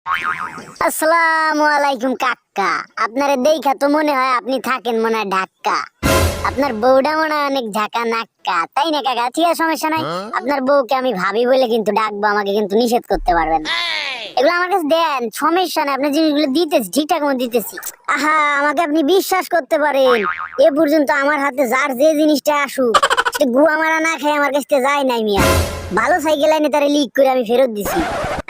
আসসালামু আলাইকুম কাকা। আপনারে দেখা তো মনে হয় আপনি থাকেন মনে হয় ঢাকা। আপনার বউটা মনে হয় অনেক ঝাঁকা নাক্কা, তাই না কাকা? ঠিক আছে, সমস্যা নাই। আপনার বউকে আমি ভাবি বলে কিন্তু ডাকবো, আমাকে কিন্তু নিষেধ করতে পারবেন না। এগুলো আমার কাছে দেন, সমস্যা নাই। আপনার জিনিসগুলো দিতেছি, ঠিকঠাক মতো দিতেছি। আহা, আমাকে আপনি বিশ্বাস করতে পারেন। এ পর্যন্ত আমার হাতে যার যে জিনিসটা আসুক, সে গুয়া মারা না খেয়ে আমার কাছে যায় নাই মিয়া। ভালো সাইকেল আইনে তারা লিক করে আমি ফেরত দিছি।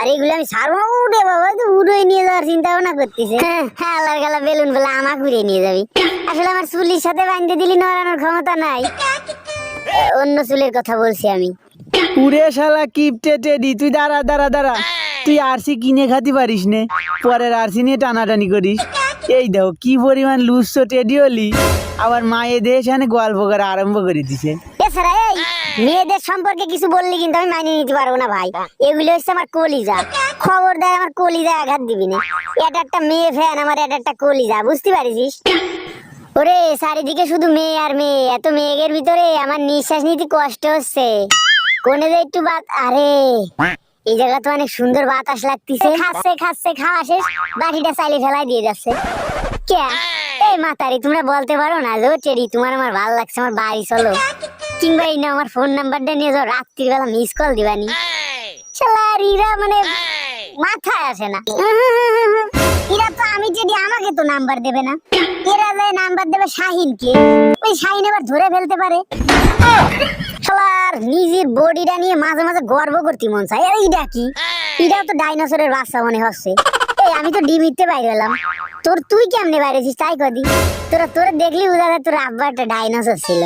আর এগুলো আমি ছাড়বো উড়ে বাবা, তো উড়ে নিয়ে যাওয়ার চিন্তা ভাবনা করতেছে। হ্যাঁ, আল্লাহর গালা বেলুন বলে আমাকে উড়ে নিয়ে যাবি। আসলে আমার চুলির সাথে বাঁধতে দিলি নড়ানোর ক্ষমতা নাই। অন্য চুলের কথা বলছি আমি। উড়ে শালা কিপটে টেডি, তুই দাঁড়া দাঁড়া দাঁড়া। তুই আরসি কিনে খাতে পারিস নে, পরের আরসি নিয়ে টানাটানি করিস। এই দেখো কি পরিমাণ লুচ্ছ টেডি হলি, আবার মায়ে দেশ এনে গল্প করা আরম্ভ করে দিছে। এছাড়া এই মেয়েদের সম্পর্কে কিছু বললি কিন্তু আমি মানিয়ে নিতে পারবো না ভাই। এগুলো হচ্ছে আমার কলিজা। খবরদার আমার কলিজায় আঘাত দিবি না। এটা একটা মেয়ে ফ্যান, আমার এটা একটা কলিজা, বুঝতে পারিস? ওরে চারিদিকে শুধু মেয়ে আর মেয়ে, এত মেয়েদের ভিতরে আমার নিঃশ্বাস নিতে কষ্ট হচ্ছে। কোনে যে একটু আরে এই জায়গা তো অনেক সুন্দর বাতাস লাগতেছে। খাচ্ছে খাচ্ছে, খাওয়া শেষ, বাটিটা চাইলে ফেলাই দিয়ে যাচ্ছে। কে এই মাতারি, তোমরা বলতে পারো না যে চেরি তোমার আমার ভালো লাগছে, আমার বাড়ি চলো, কিংবা এই না আমার ফোন নাম্বারটা নিয়ে যাও, রাত্রির বেলা মিস কল দিবানি। শালার ইরা মানে মাথায় আসে না। এরা তো আমি যদি আমাকে তো নাম্বার দেবে না, এরা যে নাম্বার দেবে শাহিনকে, ওই শাহিন এবার ধরে ফেলতে পারে। শালার নিজের বডিটা নিয়ে মাঝে মাঝে গর্ব করতে মন চায়। এইটা কি? এটাও তো ডাইনোসরের বাচ্চা মনে হচ্ছে। এই আমি তো ডিমিতে বাইরে এলাম, তুই কেমনে বাইরেছিস তাই কদি? তোরা দেখলি বোঝা যায় তোর আব্বা একটা ডাইনোসর ছিল।